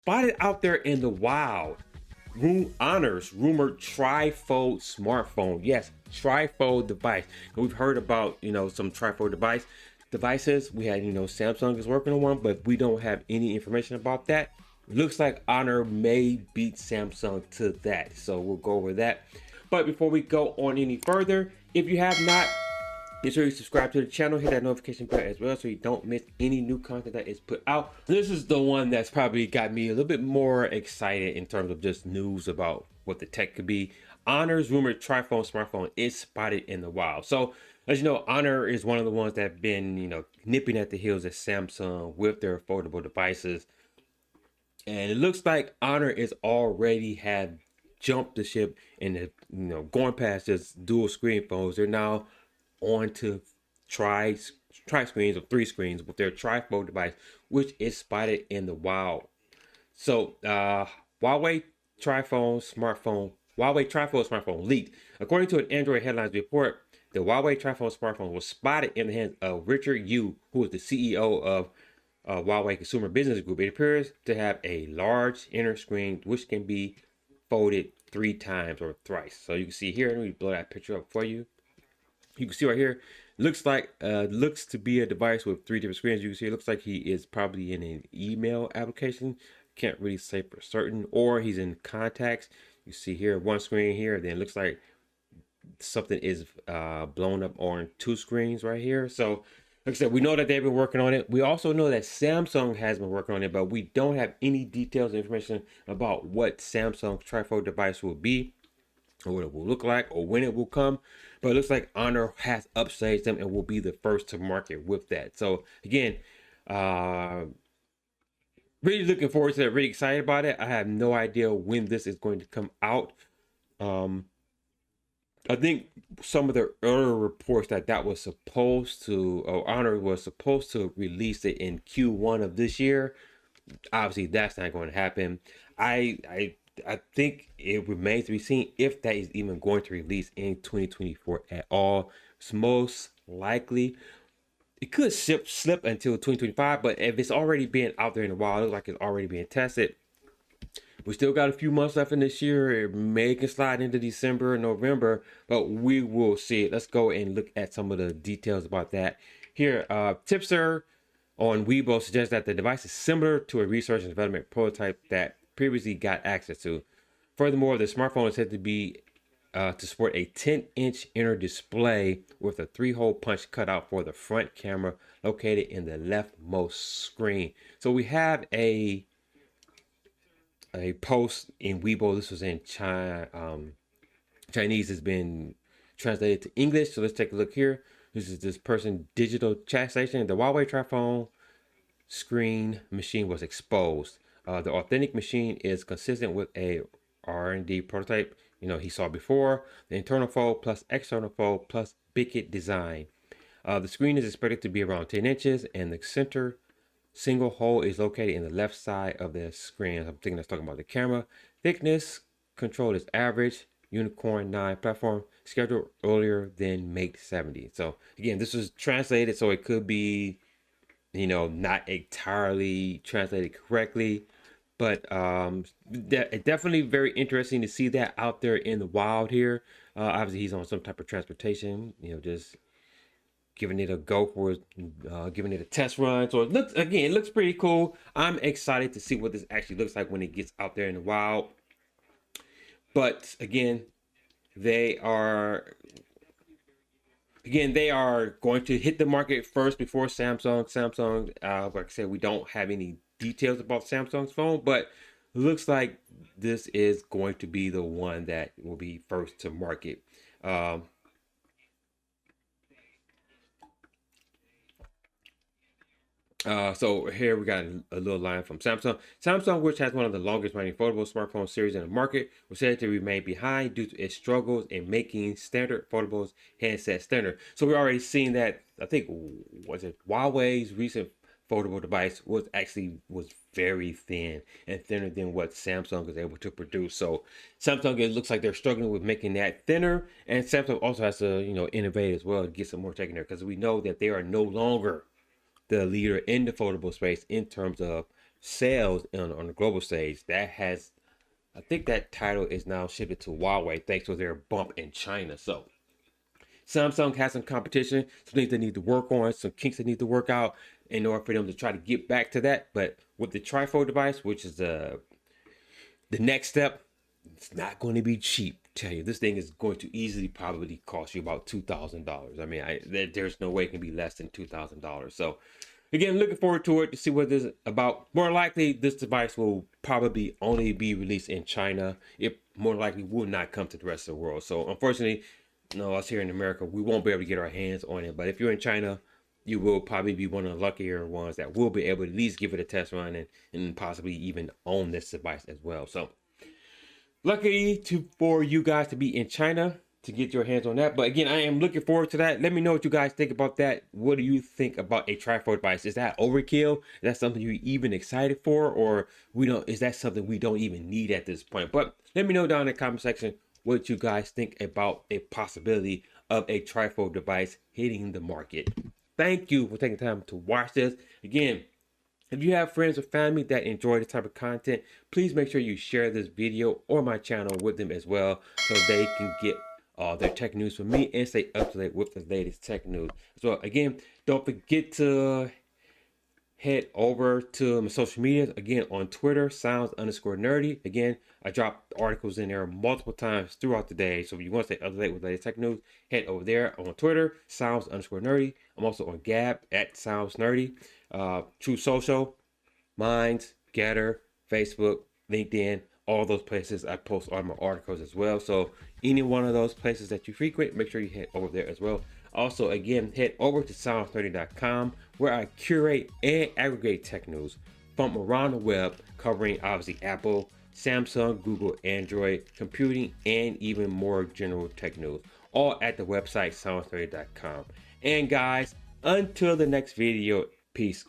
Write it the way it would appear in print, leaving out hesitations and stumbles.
spotted out there in the wild. Honors rumored trifold smartphone. Yes, trifold device. And we've heard about some trifold devices. We had Samsung is working on one, but we don't have any information about that. Looks like Honor may beat Samsung to that, so we'll go over that. But before we go on any further, if you have not, be sure you subscribe to the channel, hit that notification bell as well so you don't miss any new content that is put out. This is the one that's probably got me a little bit more excited in terms of just news about what the tech could be. Honor's rumored triphone smartphone is spotted in the wild. So as you know, Honor is one of the ones that have been, nipping at the heels of Samsung with their foldable devices. And it looks like Honor is already had jumped the ship and going past just dual screen phones. They're now on to tri screens or 3 screens with their trifold device, which is spotted in the wild. So Huawei trifold smartphone leaked. According to an Android Headlines report, the Huawei trifold smartphone was spotted in the hands of Richard Yu, who is the CEO of Huawei Consumer Business Group. It appears to have a large inner screen which can be folded 3 times or thrice. So you can see here, let me blow that picture up for you. You can see right here, looks to be a device with 3 different screens. You can see it looks like he is probably in an email application. Can't really say for certain, or he's in contacts. You see here 1 screen here, then it looks like something is blown up on 2 screens right here. So like I said, we know that they've been working on it. We also know that Samsung has been working on it, but we don't have any details or information about what Samsung's trifold device will be, or what it will look like, or when it will come. But it looks like Honor has upstaged them and will be the first to market with that. So again, really looking forward to that, really excited about it. I have no idea when this is going to come out. I think some of the earlier reports that was supposed to, or Honor was supposed to release it in Q1 of this year. Obviously, that's not going to happen. I think it remains to be seen if that is even going to release in 2024 at all. It's most likely it could slip until 2025, but if it's already being out there in the wild, it looks like it's already being tested. We still got a few months left in this year. It may can slide into December or November, but we will see it. Let's go and look at some of the details about that. Here, Tipster on Weibo suggests that the device is similar to a research and development prototype that previously got access to. Furthermore, the smartphone is said to be to support a 10-inch inner display with a 3-hole punch cutout for the front camera located in the leftmost screen. So we have a post in Weibo. This was in China. Chinese has been translated to English. So let's take a look here. This is this person digital chat station. The Huawei triphone screen machine was exposed. The authentic machine is consistent with a R&D prototype he saw before. The internal fold plus external fold plus Bicket design. The screen is expected to be around 10 inches and the center single hole is located in the left side of the screen. I'm thinking that's talking about the camera. Thickness control is average. Unicorn 9 platform scheduled earlier than Mate 70. So again, this was translated, so it could be, not entirely translated correctly, but definitely very interesting to see that out there in the wild here. Obviously, he's on some type of transportation, just giving it a go for giving it a test run. So it looks pretty cool. I'm excited to see what this actually looks like when it gets out there in the wild. But again, they are going to hit the market first before Samsung. Like I said, we don't have any details about Samsung's phone, but it looks like this is going to be the one that will be first to market. So here we got a little line from Samsung. Samsung, which has one of the longest running foldable smartphone series in the market, was said to remain behind due to its struggles in making standard foldables handset standard. So we're already seeing that. I think, was it Huawei's recent foldable device was very thin and thinner than what Samsung is able to produce. So Samsung, it looks like they're struggling with making that thinner, and Samsung also has to innovate as well to get some more tech in there, because we know that they are no longer the leader in the foldable space in terms of sales on the global stage. That has, I think that title is now shifted to Huawei thanks to their bump in China. So Samsung has some competition, some things they need to work on, some kinks they need to work out in order for them to try to get back to that. But with the trifold device, which is the next step, it's not going to be cheap. Tell you, this thing is going to easily probably cost you about $2,000. I mean, there's no way it can be less than $2,000. So, again, looking forward to it to see what this is about. More likely, this device will probably only be released in China. It more likely will not come to the rest of the world. So, unfortunately, us here in America, we won't be able to get our hands on it. But if you're in China, you will probably be one of the luckier ones that will be able to at least give it a test run and possibly even own this device as well. So, lucky for you guys to be in China to get your hands on that. But again, I am looking forward to that. Let me know what you guys think about that. What do you think about a trifold device? Is that overkill? Is that something you're even excited for? Or is that something we don't even need at this point? But let me know down in the comment section what you guys think about a possibility of a trifold device hitting the market. Thank you for taking time to watch this. Again, if you have friends or family that enjoy this type of content, please make sure you share this video or my channel with them as well so they can get their tech news from me and stay up to date with the latest tech news. So again, don't forget to head over to my social media. Again, on Twitter, sounds_nerdy. Again, I drop articles in there multiple times throughout the day. So if you want to stay up to date with the latest tech news, head over there on Twitter, sounds_nerdy. I'm also on Gab at soundsnerdy. True Social, Minds, Getter, Facebook, LinkedIn, all those places I post all my articles as well. So any one of those places that you frequent, make sure you head over there as well. Also, again, head over to sounds30.com where I curate and aggregate tech news from around the web, covering obviously Apple, Samsung, Google, Android, computing, and even more general tech news, all at the website sounds30.com. And guys, until the next video, peace.